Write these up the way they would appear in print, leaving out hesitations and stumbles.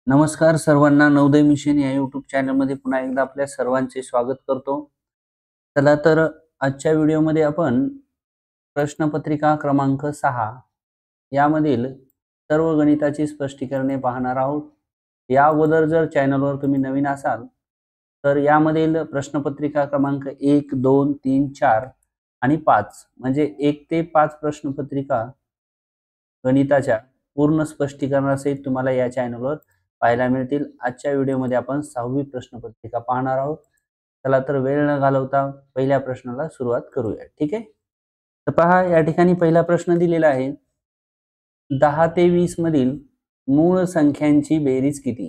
नमस्कार सर्वांना. नवोदय मिशन या यूट्यूब चॅनलमध्ये पुन्हा एकदा आपल्या सर्वांचे स्वागत करतो. चला तर आजच्या व्हिडिओमध्ये आपण प्रश्नपत्रिका क्रमांक 6 यामधील सर्व गणिताची स्पष्टीकरणे पाहणार आहोत. या अगोदर जर चॅनलवर तुम्ही नवीन असाल तर यामधील प्रश्नपत्रिका क्रमांक 1, 2, 3, 4 आणि 5 म्हणजे 1 ते 5 प्रश्नपत्रिका गणिताच्या पूर्ण स्पष्टीकरणासहित तुम्हाला या चॅनलवर पाहायला मिळतील. आजच्या व्हिडिओमध्ये आपण 6वी प्रश्नपत्रिका पाहणार आहोत. चला तर वेळ न घालवता पहिल्या प्रश्नाला सुरुवात करूया. ठीक आहे. तर पहा, या ठिकाणी पहिला प्रश्न दिलेला आहे. 10 ते 20 मधील मूळ संख्यांची बेरीज किती?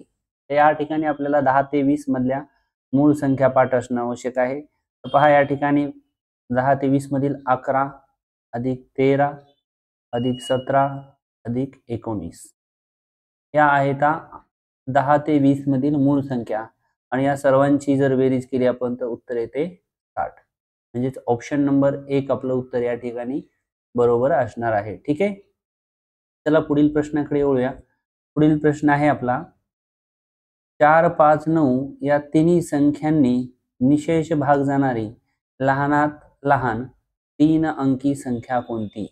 तर या ठिकाणी आपल्याला 10 ते 20 मधल्या मूळ संख्या पाठ असणं आवश्यक आहे. तर पहा, या ठिकाणी 10 ते 20 मधील 11 अधिक 13 अधिक 17 अधिक 19 या आहेत 10 ते 20 मधील मूळ संख्या आणि या सर्वांची जर बेरीज केली आपण तर उत्तर येते 60. म्हणजेच ऑप्शन नंबर 1 आपलं उत्तर या ठिकाणी बरोबर असणार आहे. ठीक आहे. चला पुढील प्रश्नाकडे वळूया. पुढील प्रश्न आहे आपला 4, 5, 9 या तिन्ही संख्यांनी निशेष भाग जाणारी लहानात लहान 3 अंकी संख्या कोणती?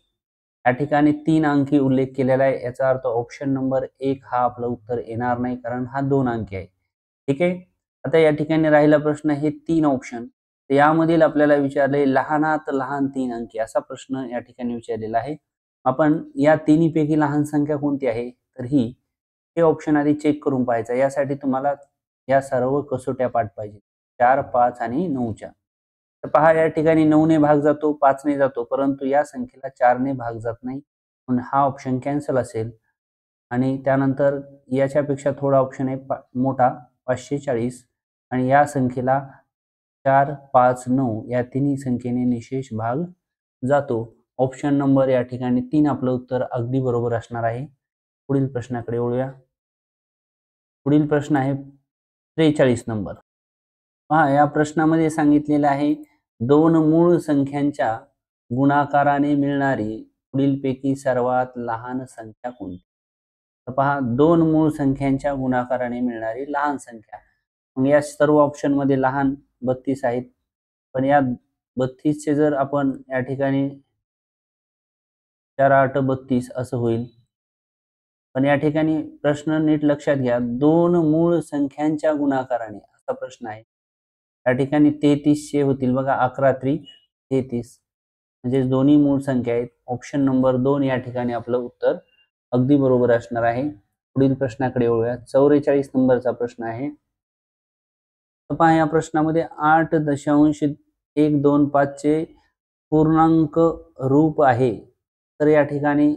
या ठिकाणी 3 अंकी उल्लेख केलेला आहे. याचा अर्थ ऑप्शन नंबर 1 हा आपलं उत्तर येणार नाही, कारण हा 2 अंकी आहे. ठीक आहे. आता या ठिकाणी राहिला प्रश्न हे 3 ऑप्शन. तर यामधील आपल्याला विचारले लहानात लहान 3 अंकी असा प्रश्न या ठिकाणी विचारलेला आहे. आपण या तिन्हीपैकी लहान संख्या कोणती आहे? तर हे ऑप्शन आधी चेक करून पाहायचं. यासाठी तुम्हाला या सर्व कसोट्या पाठ पाहिजे, 4, 5 आणि 9च्या. तर पहा, या ठिकाणी 9 ने भाग जातो, 5 ने जातो, परंतु या संख्येला 4 ने भाग जात नाही, म्हणून हा ऑप्शन कॅन्सल असेल. आणि त्यानंतर याच्यापेक्षा थोडा ऑप्शन आहे मोठा 540 आणि या संख्येला 4, 5, 9 या तिन्ही संख्येने निशेष भाग जातो. ऑप्शन नंबर या ठिकाणी 3 आपलं उत्तर अगदी बरोबर असणार आहे. पुढील प्रश्नाकडे वळूया. पुढील प्रश्न आहे 43 नंबर. पहा, या प्रश्नामध्ये सांगितलेलं आहे 2 मूळ संख्यांच्या गुणाकाराने मिळणारी पुढीलपैकी सर्वात लहान संख्या कोणती? तर पहा, 2 मूळ संख्यांच्या गुणाकाराने मिळणारी लहान संख्या. मग या सर्व ऑप्शन मध्ये लहान 32 आहेत, पण या 32 चे जर आपण या ठिकाणी 4, 8, 32 असं होईल. पण या ठिकाणी प्रश्न नीट लक्षात घ्या, 2 मूळ संख्यांच्या गुणाकाराने असा प्रश्न आहे. या ठिकाणी 33 चे होतील बघा, 11 त्रिक 33 म्हणजे दोन्ही मूळ संख्या आहेत. ऑप्शन नंबर 2 या ठिकाणी आपलं उत्तर अगदी बरोबर असणार आहे. पुढील प्रश्नाकडे वळूया. 44 नंबरचा प्रश्न आहे. पहा, या प्रश्नामध्ये 8.125 चे पूर्णांक रूप आहे. तर या ठिकाणी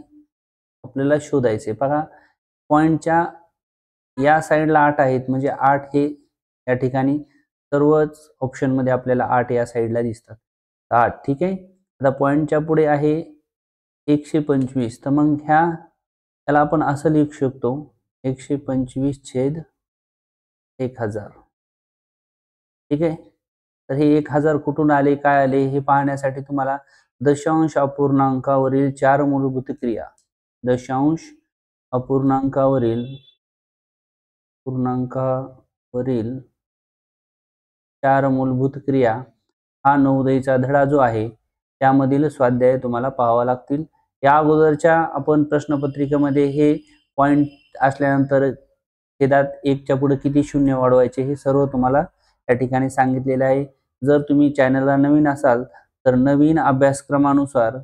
आपल्याला शोधायचे. बघा, पॉइंटच्या या साईडला 8 आहेत, म्हणजे 8 हे या ठिकाणी सर्वच ऑप्शन मध्ये आपल्याला 8 या साईडला दिसतात. 8. ठीक आहे. आता पॉइंटच्या पुढे आहे 125. तर मग त्याला आपण असं लिहू शकतो 125/1000. ठीक आहे. तर हे 1000 कुठून आले, काय आले हे पाहण्यासाठी तुम्हाला दशांश अपूर्णांकावरील 4 मूलभूत क्रिया, दशांश अपूर्णांकावरील 4 मूलभूत क्रिया हा नवोदयचा धडा जो आहे त्यामधील स्वाध्याय तुम्हाला पाहावा लागतील. या अगोदरच्या आपण प्रश्नपत्रिकेमध्ये हे पॉइंट असल्यानंतर छेदात 1 च्या पुढे किती शून्य वाढवायचे हे सर्व तुम्हाला या ठिकाणी सांगितलेले आहे. जर तुम्ही चॅनलला नवीन असाल तर नवीन अभ्यासक्रमानुसार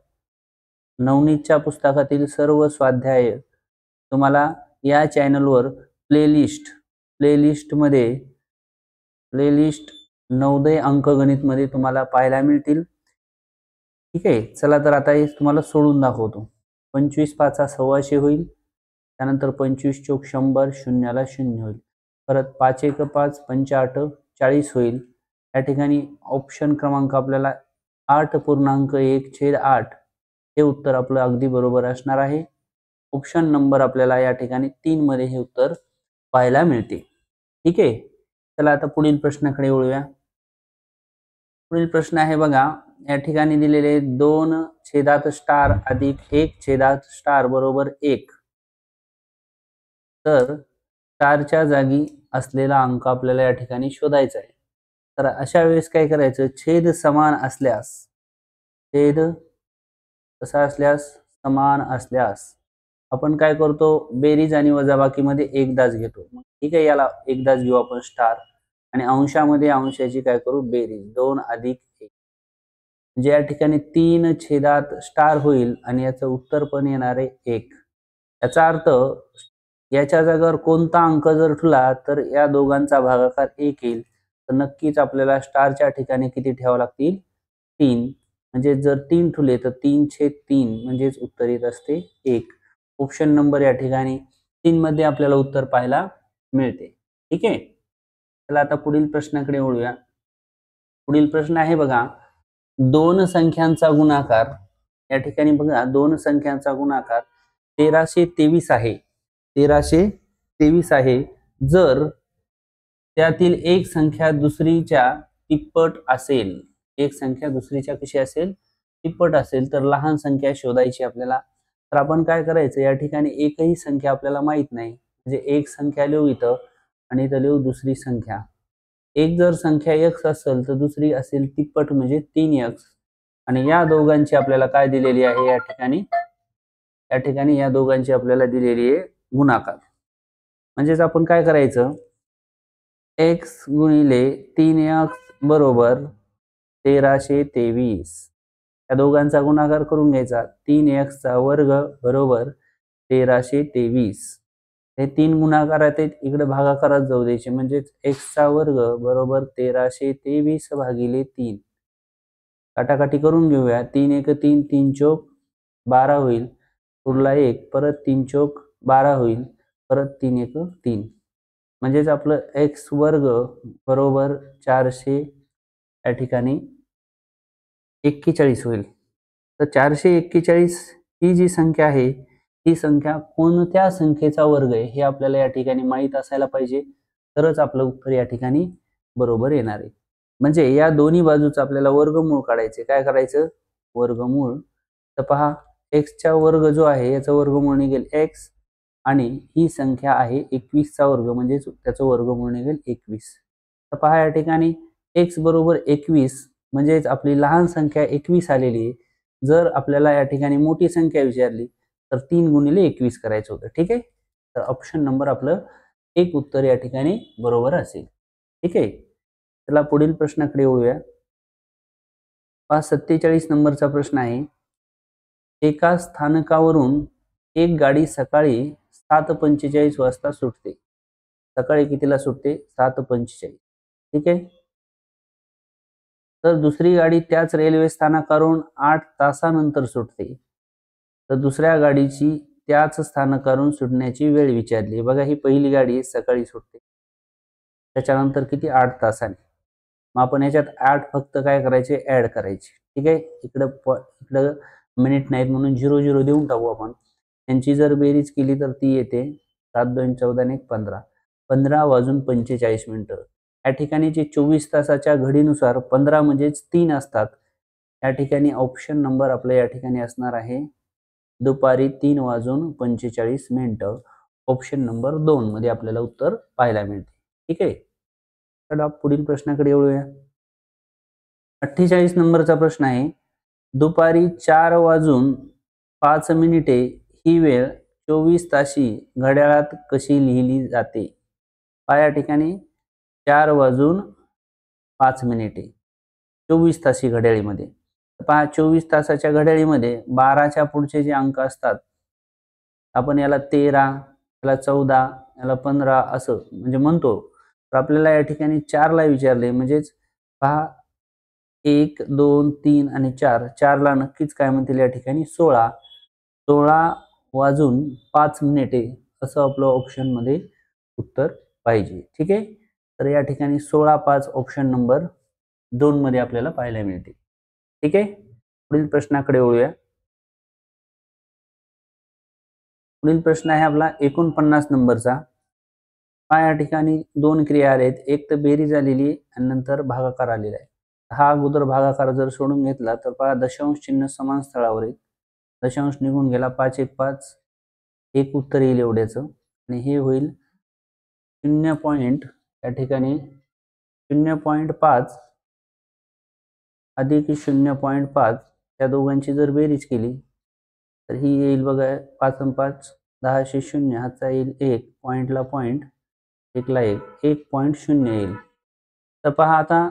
नवनीतच्या पुस्तकातील सर्व स्वाध्याय तुम्हाला या चॅनलवर प्लेलिस्ट नवोदय अंकगणित मध्ये तुम्हाला पाहायला मिळतील. ठीक आहे. चला तर आता हे तुम्हाला सोडून दाखवतो. 25 5 126 होईल. त्यानंतर 25 चौक 100, शून्याला 0 होईल. परत 5 1 5 5 40 होईल. या ठिकाणी ऑप्शन क्रमांक आपल्याला 8.1/8 हे उत्तर आपलं अगदी बरोबर असणार आहे. ऑप्शन नंबर आपल्याला या ठिकाणी 3 मध्ये हे उत्तर पाहायला मिळते. ठीक आहे. चला आता पुढील प्रश्नाकडे वळूया. पुढील प्रश्न आहे बघा, या ठिकाणी दिलेले 2 छेदात स्टार अधिक 1 छेदात स्टार बरोबर 1. तर 4च्या जागी असलेला अंक आपल्याला या ठिकाणी शोधायचा आहे. तर अशा वेळेस काय करायचं, छेद समान असल्यास, छेद कसा असल्यास, समान असल्यास आपण काय करतो, बेरीज आणि वजाबाकीमध्ये एकदाच घेतो. मग ठीक आहे, याला एकदाच घेऊ आपण स्टार, आणि अंशामध्ये अंशाची काय करू, बेरीज 2 अधिक 1. म्हणजे या ठिकाणी 3 छेदात स्टार होईल आणि याचं उत्तर पण येणार आहे 1. याचा अर्थ याच्या जागेवर कोणता अंक जर ठेवला तर या दोघांचा भागाकार 1 येईल. तर नक्कीच आपल्याला स्टारच्या ठिकाणी किती ठेवावे लागतील, 3. म्हणजे जर 3 ठेवले तर 3/3 म्हणजेच उत्तर येत असते 1. ऑप्शन नंबर या ठिकाणी 3 मध्ये आपल्याला उत्तर पाहायला मिळते. ठीक आहे. चला आता पुढील प्रश्नाकडे वळूया. पुढील प्रश्न आहे बघा, दोन संख्यांचा गुणाकार, या ठिकाणी बघा दोन संख्यांचा गुणाकार 1323 आहे. 1323 आहे. जर त्यातील एक संख्या दुसरीच्या तिप्पट असेल, एक संख्या दुसरीच्या कशी असेल, तिप्पट असेल, तर लहान संख्या शोधायची आपल्याला. तर आपण काय करायचं, या ठिकाणी एकही संख्या आपल्याला माहित नाही, म्हणजे एक संख्या लिहू इथं आणि इथं लिहू दुसरी संख्या. एक जर संख्या x असेल तर दुसरी असेल तिप्पट म्हणजे 3x, आणि या दोघांची आपल्याला काय दिलेली आहे, या ठिकाणी या दोघांची आपल्याला दिलेली आहे गुणाकार. म्हणजेच आपण काय करायचं, x गुणिले 3x बरोबर 1323, या दोघांचा गुणाकार करून घ्यायचा. 3x चा वर्ग बरोबर 1323. हे 3 गुणाकार आहेत, इकडे भागाकारात जाऊ द्यायचे, म्हणजेच x चा वर्ग बरोबर 1323 भागिले 3. काटाकाटी करून घेऊया. 3 1 3, 3 चौक 12 होईल, उरला 1, परत 3 चौक 12 होईल, परत 3 1 3. म्हणजेच आपलं x वर्ग बरोबर 400 या ठिकाणी 41 होईल. तर 441 ही जी संख्या आहे, ही संख्या कोणत्या संख्येचा वर्ग आहे हे आपल्याला या ठिकाणी माहीत असायला पाहिजे, तरच आपलं उत्तर या ठिकाणी बरोबर येणार आहे. म्हणजे या दोन्ही बाजूचं आपल्याला वर्गमूळ काढायचे. काय करायचं, वर्गमूळ. तर पहा, x चा वर्ग जो आहे याचं वर्गमूळ निघेल x, आणि ही संख्या आहे 21 चा वर्ग, म्हणजे त्याचं वर्गमूळ निघेल 21. तर पहा या ठिकाणी x बरोबर 21 म्हणजेच आपली लहान संख्या 21 आलेली आहे. जर आपल्याला या ठिकाणी मोठी संख्या विचारली तर 3 गुणिले 21 करायचं होतं. ठीक आहे. तर ऑप्शन नंबर आपलं 1 उत्तर या ठिकाणी बरोबर असेल. ठीक आहे. चला पुढील प्रश्नाकडे वळूया. 47 नंबरचा प्रश्न आहे. एका स्थानकावरून एक गाडी सकाळी 7:45 वाजता सुटते. सकाळी कितीला सुटते, 7:45. ठीक आहे. तर दुसरी गाडी त्याच रेल्वे स्थानकावरून 8 तासानंतर सुटते. तर दुसऱ्या गाडीची त्याच स्थानकावरून सुटण्याची वेळ विचारली. बघा, ही पहिली गाडी सकाळी सुटते, त्याच्यानंतर किती, 8 तासाने. मग आपण याच्यात 8 फक्त काय करायचे, ऍड करायचे. ठीक आहे. इकडं मिनिट नाहीत म्हणून 0 0 देऊन टाकू आपण. यांची जर बेरीज केली तर ती येते 7 2 14 आणि 1 15, 15 वाजून 45 मिनिटं. या ठिकाणी जे 24 तासाच्या घडीनुसार 15 म्हणजेच 3 असतात. या ठिकाणी ऑप्शन नंबर आपल्या या ठिकाणी असणार आहे दुपारी 3 वाजून 45 मिनिटं. ऑप्शन नंबर 2 मध्ये आपल्याला उत्तर पाहायला मिळते. ठीक आहे. तर पुढील प्रश्नाकडे वळूया. 48 नंबरचा प्रश्न आहे. दुपारी 4 वाजून 5 मिनिटे ही वेळ 24 ताशी घड्याळात कशी लिहिली जाते. पहा या ठिकाणी 4 वाजून 5 मिनिटे 24 ताशी घड्याळीमध्ये. पहा 24 तासाच्या घड्याळीमध्ये 12च्या पुढचे जे अंक असतात, आपण याला 13, याला 14, याला 15 असं म्हणजे म्हणतो. तर आपल्याला या ठिकाणी 4 ला विचारले, म्हणजेच पहा 1 2 3 आणि 4, 4 ला नक्कीच काय म्हणतील या ठिकाणी 16. 16 वाजून 5 मिनिटे असं आपलं ऑप्शन मध्ये उत्तर पाहिजे. ठीक आहे. तर या ठिकाणी 16 5 ऑप्शन नंबर 2 मध्ये आपल्याला पाहायला मिळते. ठीक आहे. पुढील प्रश्नाकडे वळूया. पुढील प्रश्न आहे आपला 49 नंबरचा. या ठिकाणी 2 क्रिया आहेत. एक तर बेरीज आलेली आणि नंतर भागाकार आलेला आहे. हा अगोदर भागाकार जर सोडून घेतला तर पहा दशांश चिन्ह समान स्थळावर आहे. दशांश निघून गेला, 5 1 5, एक उत्तर येईल एवढ्याचं, आणि हे होईल या ठिकाणी 0.5 अधिक 0.5 या दोघांची जर बेरीज केली तर ही येईल बघा 5 आणि 5 10 0 हाचा येईल 1 पॉईंटला पॉईंट 1 ला 1 1.0 येईल. तर पहा आता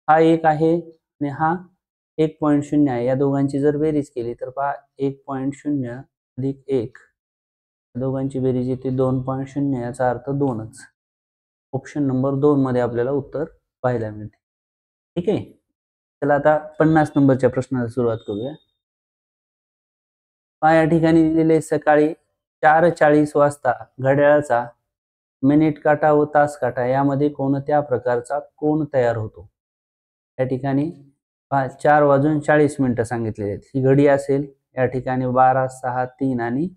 हा 1 आहे आणि हा 1.0 आहे. या दोघांची जर बेरीज केली तर पहा 1.0 अधिक 1 दोघांची बेरीज येते 2.0 याचा अर्थ 2च. ऑप्शन नंबर 2 मध्ये आपल्याला उत्तर पाहायला मिळते. ठीक आहे. चला आता 50 नंबरच्या प्रश्नाला सुरुवात करूया. पहा या ठिकाणी दिलेले सकाळी 4:40 वाजता घड्याळाचा मिनिट काटा व तास काटा यामध्ये कोणत्या प्रकारचा कोन तयार होतो. या ठिकाणी 4:40 सांगितलेले आहेत. ही घडी असेल या ठिकाणी 12, 6, 3 आणि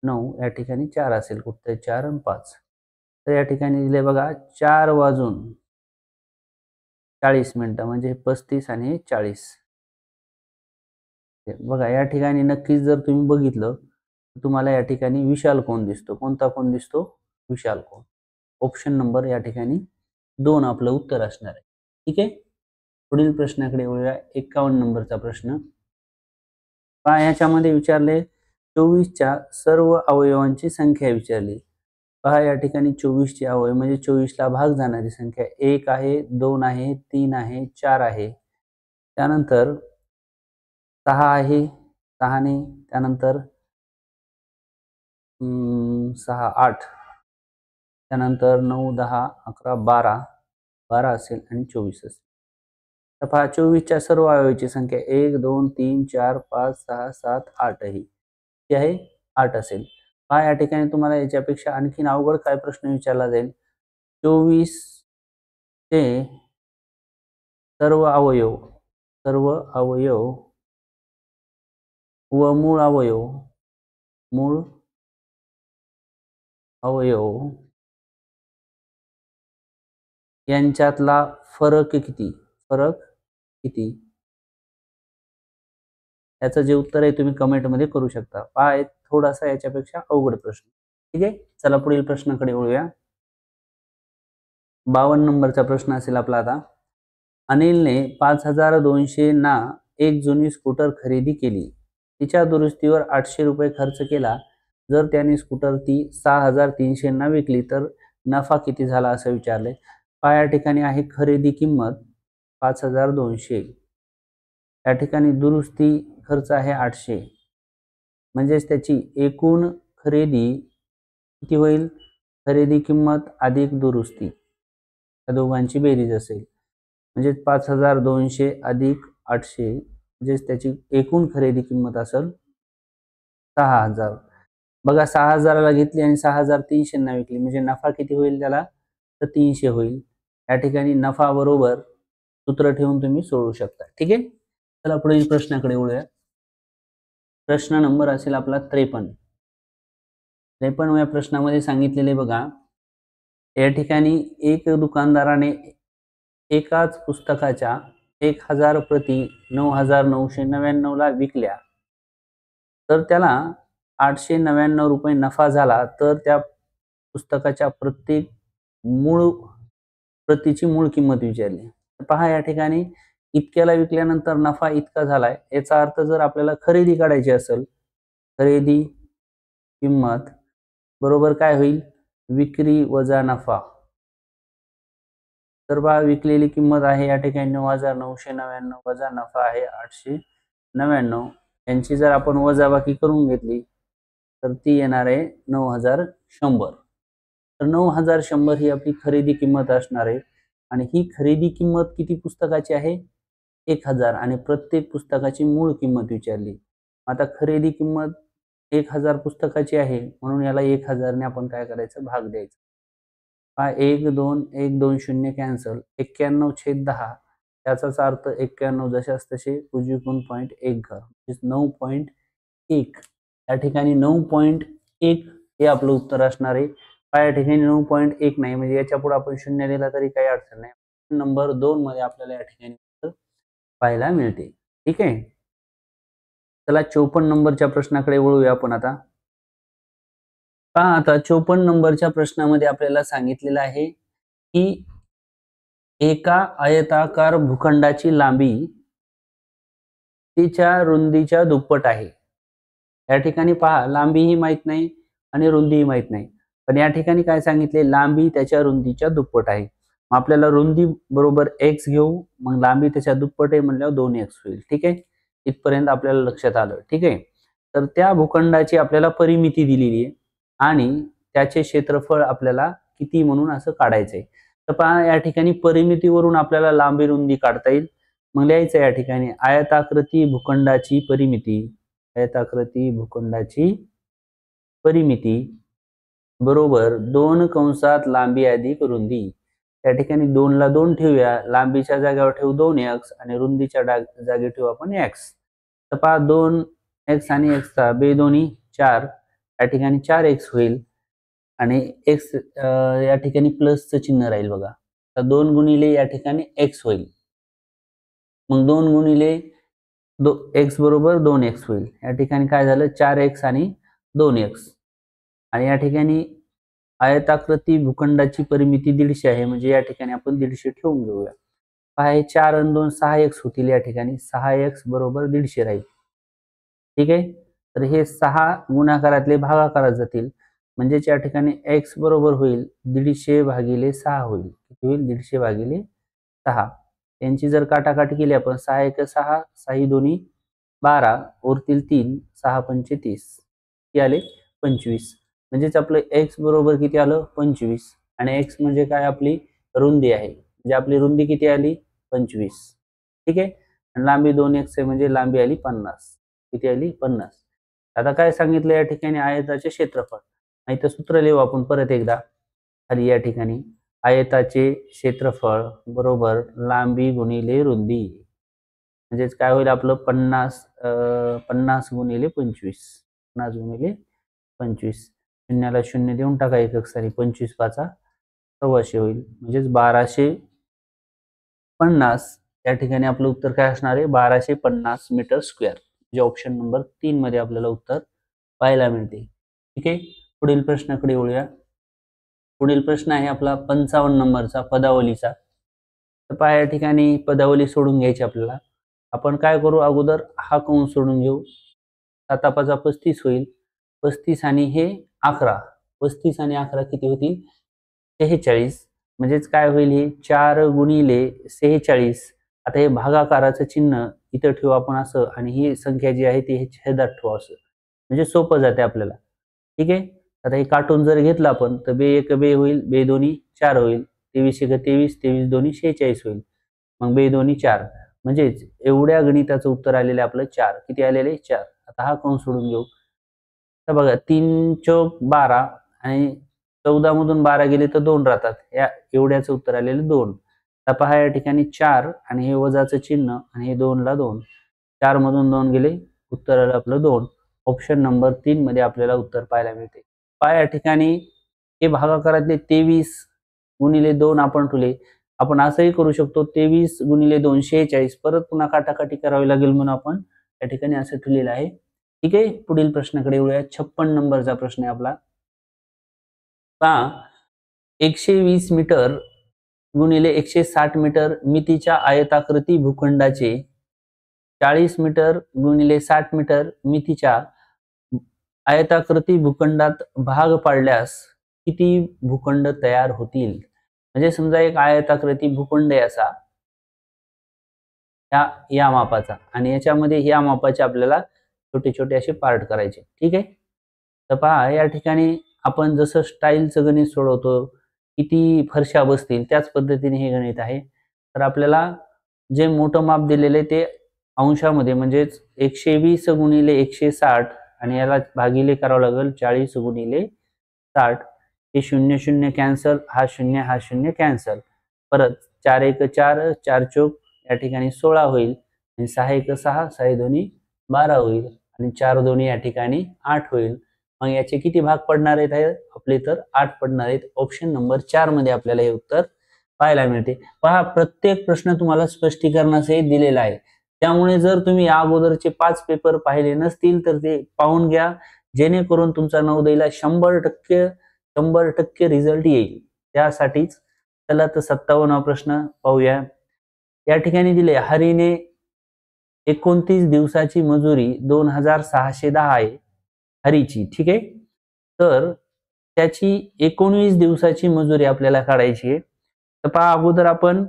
9 या ठिकाणी 4 असेल. कुठे 4 आणि 5. तर या ठिकाणी दिले बघा 4:40 म्हणजे 35 आणि 40. बघा या ठिकाणी नक्कीच जर तुम्ही बघितलं तर तुम्हाला या ठिकाणी विशाल कोन दिसतो. कोणता कोन दिसतो? विशाल कोन. ऑप्शन नंबर या ठिकाणी 2 आपलं उत्तर असणार आहे. ठीक आहे. पुढील प्रश्नाकडे वळूया. 51 नंबरचा प्रश्न पहा याच्यामध्ये विचारले 24च्या सर्व अवयवांची संख्या विचारली. पहा या ठिकाणी 24 चे अवयव म्हणजे 24 ला भाग जाणारी संख्या 1 आहे, 2 आहे, 3 आहे, 4 आहे. त्यानंतर 6 आहे, 6 ने त्यानंतर 6, 8 त्यानंतर 9, 10, 11, 12 असेल आणि 24 असेल. तर पहा 24च्या सर्व अवयवाची संख्या 1, 2, 3, 4, 5, 6, 7, 8 ही आहे 8 असेल. पहा या ठिकाणी तुम्हाला याच्यापेक्षा आणखीन अवघड काय प्रश्न विचारला जाईल. 24 चे सर्व अवयव व मूळ अवयव यांच्यातला फरक किती याचं जे उत्तर आहे तुम्ही कमेंट मध्ये करू शकता. पहा थोडासा याच्यापेक्षा अवघड प्रश्न. ठीक आहे. चला पुढील प्रश्नाकडे वळूया. 52 नंबरचा प्रश्न असेल आपला आता. अनिलने 5200 ना एक जुनी स्कूटर खरेदी केली. तिच्या दुरुस्तीवर 800 रुपये खर्च केला. जर त्याने स्कूटर ती 6300 ना विकली तर नफा किती झाला असं विचारले. पहा या ठिकाणी आहे खरेदी किंमत 5200. या ठिकाणी दुरुस्ती खर्च आहे 800 म्हणजेच त्याची एकूण खरेदी किती होईल. खरेदी किंमत अधिक दुरुस्ती या दोघांची बेरीज असेल म्हणजे 5200 अधिक 800 म्हणजेच त्याची एकूण खरेदी किंमत असेल 6000. बघा 6000 ला घेतली आणि 6300 ना विकली म्हणजे नफा किती होईल त्याला तर 300 होईल. या ठिकाणी नफा बरोबर सूत्र ठेवून तुम्ही सोडवू शकता. ठीक आहे. चला पुढील प्रश्नाकडे वळूया. प्रश्न नंबर असेल आपला 53. 53 या प्रश्नामध्ये सांगितलेले बघा या ठिकाणी एक दुकानदाराने एकाच पुस्तकाच्या 1000 प्रती 9999 ला विकल्या तर त्याला 899 रुपये नफा झाला तर त्या पुस्तकाच्या प्रत्येक मूळ प्रतीची मूळ किंमत विचारली. पहा या ठिकाणी इतक्याला विकल्यानंतर नफा इतका झालाय याचा अर्थ जर आपल्याला खरेदी काढायची असेल खरेदी किंमत बरोबर काय होईल विक्री वजा नफा. तर बघा विकलेली किंमत आहे या ठिकाणी 9999 वजा नफा आहे 899 यांची जर आपण वजाबाकी करून घेतली तर ती येणार आहे 9100. तर 9100 ही आपली खरेदी किंमत असणार आहे आणि ही खरेदी किंमत किती पुस्तकाची आहे 1000 आणि प्रत्येक पुस्तकाची मूळ किंमत विचारली. आता खरेदी किंमत 1000 पुस्तकाची आहे म्हणून याला 1000 ने आपण काय करायचं भाग द्यायचं. 1 2 1 2 0 कॅन्सल 91/10 त्याचाच अर्थ 91 जशास तसे उजवीकडून पॉईंट 1 घर 9.1 या ठिकाणी 9.1 हे आपलं उत्तर असणार आहे. या ठिकाणी 9.1 नाही म्हणजे याच्या पुढे आपण 0 दिला तरी काही अडचण नाही. नंबर 2 मध्ये आपल्याला या ठिकाणी उत्तर पाहायला मिळते. ठीक आहे. चला 54 नंबरच्या प्रश्नाकडे वळूया आपण आता. पहा आता 54 नंबरच्या प्रश्नामध्ये आपल्याला सांगितलेलं आहे की एका आयताकार भूखंडाची लांबी तिच्या रुंदीच्या दुप्पट आहे. या ठिकाणी पहा लांबीही माहित नाही आणि रुंदीही माहित नाही. पण या ठिकाणी काय सांगितले, लांबी त्याच्या रुंदीच्या दुप्पट आहे. मग आपल्याला रुंदी बरोबर x घेऊ, मग लांबी त्याच्या दुप्पट आहे म्हणल्यावर 2x होईल. ठीक आहे, इथपर्यंत आपल्याला लक्षात आलं. ठीक आहे, तर त्या भूखंडाची आपल्याला परिमिती दिलेली आहे आणि त्याचे क्षेत्रफळ आपल्याला किती म्हणून असं काढायचंय. तर पहा या ठिकाणी परिमितीवरून आपल्याला लांबी रुंदी काढता येईल. मग लिहायचं या ठिकाणी आयताकृती भूखंडाची परिमिती, आयताकृती भूखंडाची परिमिती बरोबर 2 कंसात लांबी अधिक रुंदी. या ठिकाणी 2 ला 2 ठेवूया, लांबीच्या जागेवर ठेवू 2x आणि रुंदीच्या जागी ठेवू आपण x. तर पहा 2x आणि x चा बेदोनी 4, या ठिकाणी 4x होईल आणि x या ठिकाणी प्लसचं चिन्ह राहील बघा. तर 2 गुणिले या ठिकाणी x होईल. मग 2 गुणिले x बरोबर 2x होईल. या ठिकाणी काय झालं 4x आणि 2x. आणि या ठिकाणी आयताकृती भूखंडाची परिमिती 150 आहे म्हणजे या ठिकाणी आपण 150 ठेवून घेऊया. पहा हे 4 आणि 2 6x होतील. या ठिकाणी 6x बरोबर 150 राहील. ठीक आहे, तर हे 6 गुणाकारातले भागाकारात जातील म्हणजेच या ठिकाणी x बरोबर होईल 150 भागिले 6 होईल. किती होईल 150 भागिले 6. यांची जर काटाकाटी केली आपण 6 1 6, 6 दोन्ही 12, उरतील 3, 6 पंचे 30, किती आले 25. म्हणजेच आपलं x बरोबर किती आलं 25 आणि x म्हणजे काय आपली रुंदी आहे, म्हणजे आपली रुंदी किती आली 25. ठीक आहे, आणि लांबी 2x आहे म्हणजे लांबी आली 50. किती आली 50. आता काय सांगितलं या ठिकाणी आयताचे क्षेत्रफळ. नाही तर सूत्र लिहू आपण परत एकदा खाली या ठिकाणी आयताचे क्षेत्रफळ बरोबर लांबी गुणिले रुंदी. म्हणजेच काय होईल आपलं 50 गुणिले 25, 50 गुणिले 25. शून्याला शून्य देऊन टाका एकक सारी, 25 5 1,600 होईल म्हणजेच 1250. या ठिकाणी आपलं उत्तर काय असणार आहे 1250 मीटर स्क्वेअर, जे ऑप्शन नंबर 3 मध्ये आपल्याला उत्तर पाहायला मिळते. ठीक आहे, पुढील प्रश्नाकडे वळूया. पुढील प्रश्न आहे आपला 55 नंबरचा पदावलीचा. तर पहा या ठिकाणी पदावली सोडून घ्यायची आपल्याला. आपण काय करू अगोदर हा कंस सोडून घेऊ. 7 5 35 होईल. 35 आणि हे 11, 35 आणि 11 किती होतील 46. म्हणजेच काय होईल हे 4 गुणिले 46. आता हे भागाकाराचं चिन्ह इथं ठेवू आपण असं आणि ही संख्या जी आहे ती हे छेदात ठेवू असं, म्हणजे सोपं जाते आपल्याला. ठीक आहे, आता हे काटून जर घेतलं आपण तर बे 1 बे होईल, बे दोन्ही 4 होईल, 23 1 23, 23 दोन्ही 46 होईल. मग बे दोन्ही 4, म्हणजेच एवढ्या गणिताचं उत्तर आलेलं आपलं 4. किती आलेले 4. आता हा कंस सोडून घेऊ. तर बघा 3 चौक 12 आणि 14 मधून 12 गेले तर 2 राहतात. या एवढ्याचं उत्तर आलेलं 2. तर पहा या ठिकाणी 4 आणि हे वजाचं चिन्ह आणि हे 2 ला 2, 4 मधून 2 गेले, उत्तर आलं आपलं 2. ऑप्शन नंबर 3 मध्ये आपल्याला उत्तर पाहायला मिळते. पहा या ठिकाणी हे भागाकारातले 23 गुणिले 2 आपण ठेवले. आपण असंही करू शकतो 23 गुणिले 2 46, परत पुन्हा काटाकाटी करावी लागेल म्हणून आपण या ठिकाणी असं ठेवलेलं आहे. ठीक आहे, पुढील प्रश्नाकडे वळूया. 56 नंबरचा प्रश्न आहे आपला. पहा 120 मीटर गुणिले 160 मीटर मितीच्या आयताकृती भूखंडाचे 40 मीटर गुणिले 60 मीटर मितीच्या आयताकृती भूखंडात भाग पाडल्यास किती भूखंड तयार होतील. म्हणजे समजा एक आयताकृती भूखंड आहे असा या मापाचा आणि याच्यामध्ये या मापाचे आपल्याला छोटे छोटे असे पार्ट करायचे. ठीक आहे, तर पहा या ठिकाणी आपण जसं स्टाईलचं गणित सोडवतो किती फरशा बसतील त्याच पद्धतीने हे गणित आहे. तर आपल्याला जे मोठं माप दिलेले ते अंशामध्ये म्हणजेच 120 गुणिले 160 आणि याला भागिले करावं लागेल 40 गुणिले 60. हे 0 0 कॅन्सल, हा 0 हा 0 कॅन्सल, परत 4 1 4, 4 चौक या ठिकाणी 16 होईल आणि 6 1 6, 6 दोन्ही 12 होईल आणि 4 दोन्ही या ठिकाणी 8 होईल. मग याचे किती भाग पडणार आहेत आपले तर 8 पडणार आहेत. ऑप्शन नंबर 4 मध्ये आपल्याला हे उत्तर पाहायला मिळते. पहा प्रत्येक प्रश्न तुम्हाला स्पष्टीकरणासहित दिलेला आहे. त्यामुळे जर तुम्ही या अगोदरचे 5 पेपर पाहिले नसतील तर ते पाहून घ्या. जेणेकरून तुमचा नवोदयला 100% रिझल्ट येईल, त्यासाठीच. चला तर 57वा प्रश्न पाहूया. या ठिकाणी दिले, हरीने 29 दिवसाची मजुरी 2610 आहे हरीची, ठीक आहे. तर त्याची 19 दिवसाची मजुरी आपल्याला काढायची आहे. तर पहा, अगोदर आपण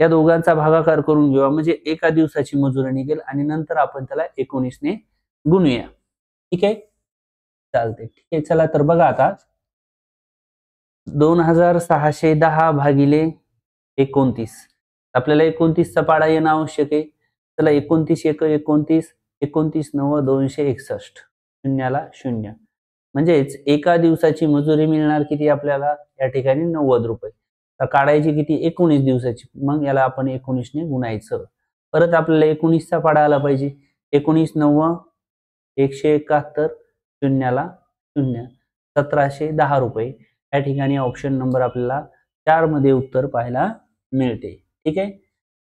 या दोघांचा भागाकार करून घेऊया, म्हणजे एका दिवसाची मजुरी निघेल आणि नंतर आपण त्याला 19 ने गुणूया, ठीक आहे. चालते, ठीक आहे. चला तर बघा आता, 2610 भागिले 29, आपल्याला 29चा पाडा येणं आवश्यक आहे. चला, 29 एक 29, 29 9 261, शून्याला शून्य, म्हणजेच एका दिवसाची मजुरी मिळणार किती आपल्याला या ठिकाणी 90 रुपये. तर काढायची किती 19 दिवसाची, मग याला आपण 19 ने गुणायचं. परत आपल्याला 19चा पाडा आला पाहिजे. 19 9 171, शून्याला शून्य, 1710 रुपये. या ठिकाणी ऑप्शन नंबर आपल्याला 4 मध्ये उत्तर पाहायला मिळते, ठीक आहे.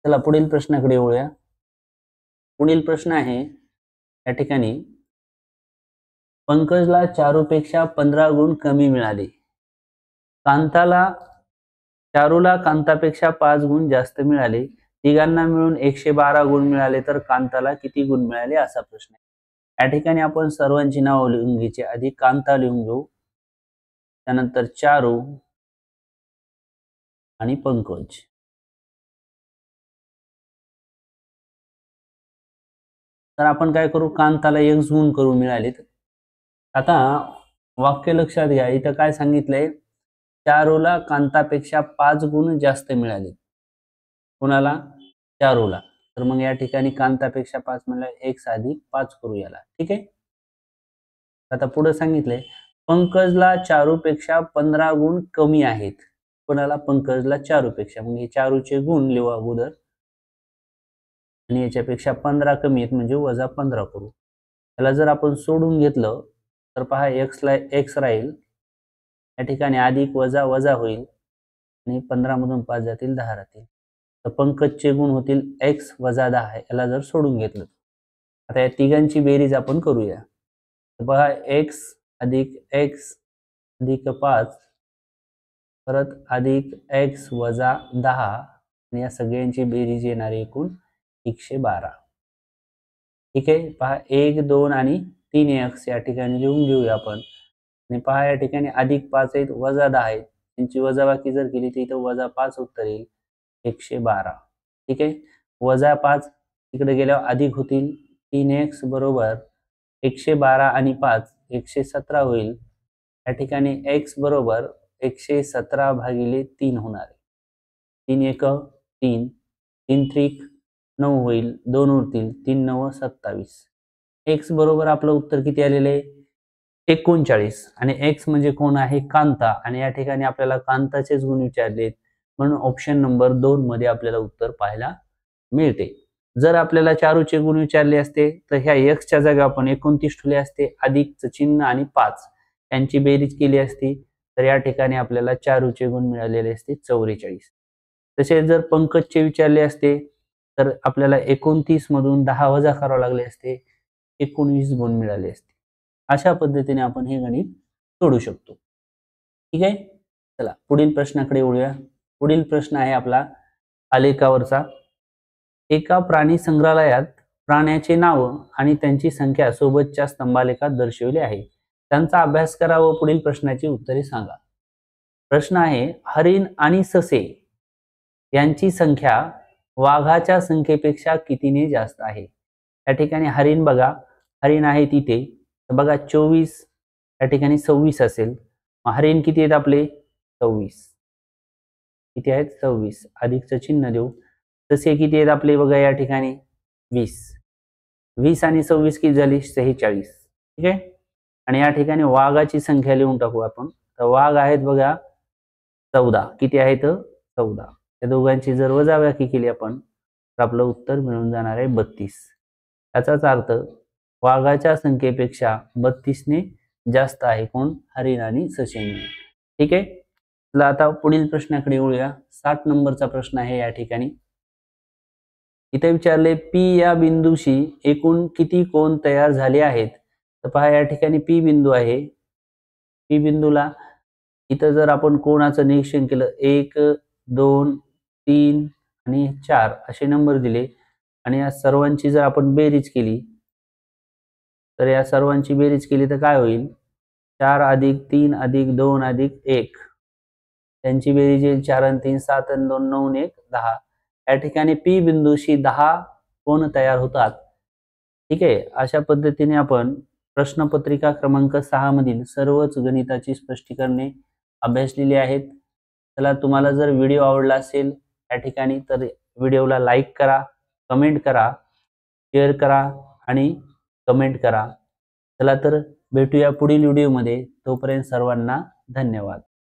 चला पुढील प्रश्नाकडे वळूया. पुढील प्रश्न आहे या ठिकाणी, पंकजला चारूपेक्षा 15 गुण कमी मिळाले. चारूला कांतापेक्षा 5 गुण जास्त मिळाले. तिघांना मिळून 112 गुण मिळाले, तर कांताला किती गुण मिळाले असा प्रश्न आहे. या ठिकाणी आपण सर्वांची नाव लिहून घ्यायची. आधी कांता लिहून घेऊ, त्यानंतर चारू आणि पंकज. तर आपण काय करू, कांताला 1 गुण करून मिळाले. आता वाक्य लक्षात घ्या, इथं काय सांगितलंय, चारूला कांतापेक्षा 5 गुण जास्त मिळाले. कोणाला? चारूला. तर मग या ठिकाणी कांतापेक्षा 5 म्हणजे 1 + 5 करू याला, ठीक आहे. आता पुढे सांगितलंय, पंकजला चारूपेक्षा 15 गुण कमी आहेत. कोणाला? पंकजला चारूपेक्षा. मग हे चारूचे गुण लिहू अगोदर आणि याच्यापेक्षा 15 कमी आहेत म्हणजे -15 करू. त्याला जर आपण सोडून घेतलं तर पहा, x ला x राहील, या ठिकाणी अधिक वजा वजा होईल आणि 15 मधून 5 जातील 10 राहतील. तर पंकजचे गुण होतील x - 10. याला जर सोडून घेतलं, आता या तिघांची बेरीज आपण करूया. तर पहा, x अधिक x अधिक 5 परत अधिक x - 10 आणि या सगळ्यांची बेरीज येणार एकूण 112, ठीक आहे. पहा, 1 2 आणि 3x या ठिकाणी लिहून घेऊया आपण. आणि पहा, या ठिकाणी अधिक 5 आहेत, वजा 10 आहेत, त्यांची वजाबाकी जर केली तर इथं -5 उत्तर येईल, 112, ठीक आहे. -5 तिकडे गेल्यावर अधिक होतील, 3x बरोबर 112 आणि 5 117 होईल. या ठिकाणी x बरोबर 117 भागिले 3 होणार आहे. 3 1 3, 3 त्रिक 9 होईल, 2 उरतील, 3 9 27. x बरोबर आपलं उत्तर किती आलेलं आहे? 39. आणि x म्हणजे कोण आहे? कांता. आणि या ठिकाणी आपल्याला कांताचेच गुण विचारलेत, म्हणून ऑप्शन नंबर 2 मध्ये आपल्याला उत्तर पाहायला मिळते. जर आपल्याला चारूचे गुण विचारले असते तर ह्या x च्या जागी आपण 29 ठेवले असते, अधिकचं चिन्ह आणि 5 यांची बेरीज केली असती, तर या ठिकाणी आपल्याला चारूचे गुण मिळालेले असते 44. तसेच जर पंकजचे विचारले असते तर आपल्याला 29 मधून 10 वजा करावे लागले असते, 19 गुण मिळाले असते. अशा पद्धतीने आपण हे गणित सोडवू शकतो, ठीक आहे. चला पुढील प्रश्नाकडे वळूया. पुढील प्रश्न आहे आपला आलेखावरचा. एका प्राणी संग्रहालयात प्राण्याचे नाव आणि त्यांची संख्या सोबतच्या स्तंभालेखात दर्शविले आहे. त्यांचा अभ्यास करा व पुढील प्रश्नाची उत्तरे सांगा. प्रश्न आहे, हरिण आणि ससे यांची संख्या वाघाच्या संख्येपेक्षा कितीने जास्त आहे? या ठिकाणी हरिण बघा, हरिण आहे तिथे, तर बघा 24, या ठिकाणी 26 असेल. हरिण किती आहेत आपले? 26. किती आहेत? 26. अधिकचं चिन्ह देऊ. ससे किती आहेत आपले? बघा या ठिकाणी 20. 20 आणि 26 किती झाली? 46, ठीक आहे. आणि या ठिकाणी वाघाची संख्या लिहून टाकू आपण. तर वाघ आहेत बघा 14. किती आहेत? 14. या दोघांची जर वजाबाकी केली आपण तर आपलं उत्तर मिळून जाणार आहे 32. याचाच अर्थ वाघाच्या संख्येपेक्षा 32 ने जास्त आहे कोण? हरिण आणि ससेने, ठीक आहे. चला आता पुढील प्रश्नाकडे वळूया. 60 नंबरचा प्रश्न आहे या ठिकाणी. इथे विचारले, P या बिंदूशी एकूण किती कोन तयार झाले आहेत? तर पहा या ठिकाणी पी बिंदू आहे. पी बिंदूला इथं जर आपण कोणाचं निरीक्षण केलं 1, 2, 3 आणि 4 असे नंबर दिले आणि या सर्वांची जर आपण बेरीज केली तर या सर्वांची बेरीज केली तर काय होईल? 4 अधिक 3 अधिक 2 अधिक 1 त्यांची बेरीज येईल 4 आणि 3 7 आणि 2 9 1 10. या ठिकाणी पी बिंदूशी 10 कोन तयार होतात. ठीक आहे. अशा पद्धतीने आपण प्रश्नपत्रिका क्रमांक 6 मधील सर्वच गणिताची स्पष्टीकरणे अभ्यासलेली आहेत. चला तुम्हाला जर व्हिडिओ आवडला असेल या ठिकाणी तर व्हिडिओला लाईक करा, कमेंट करा, शेअर करा आणि कमेंट करा. चला तर भेटूया पुढील व्हिडिओमध्ये. तोपर्यंत सर्वांना धन्यवाद.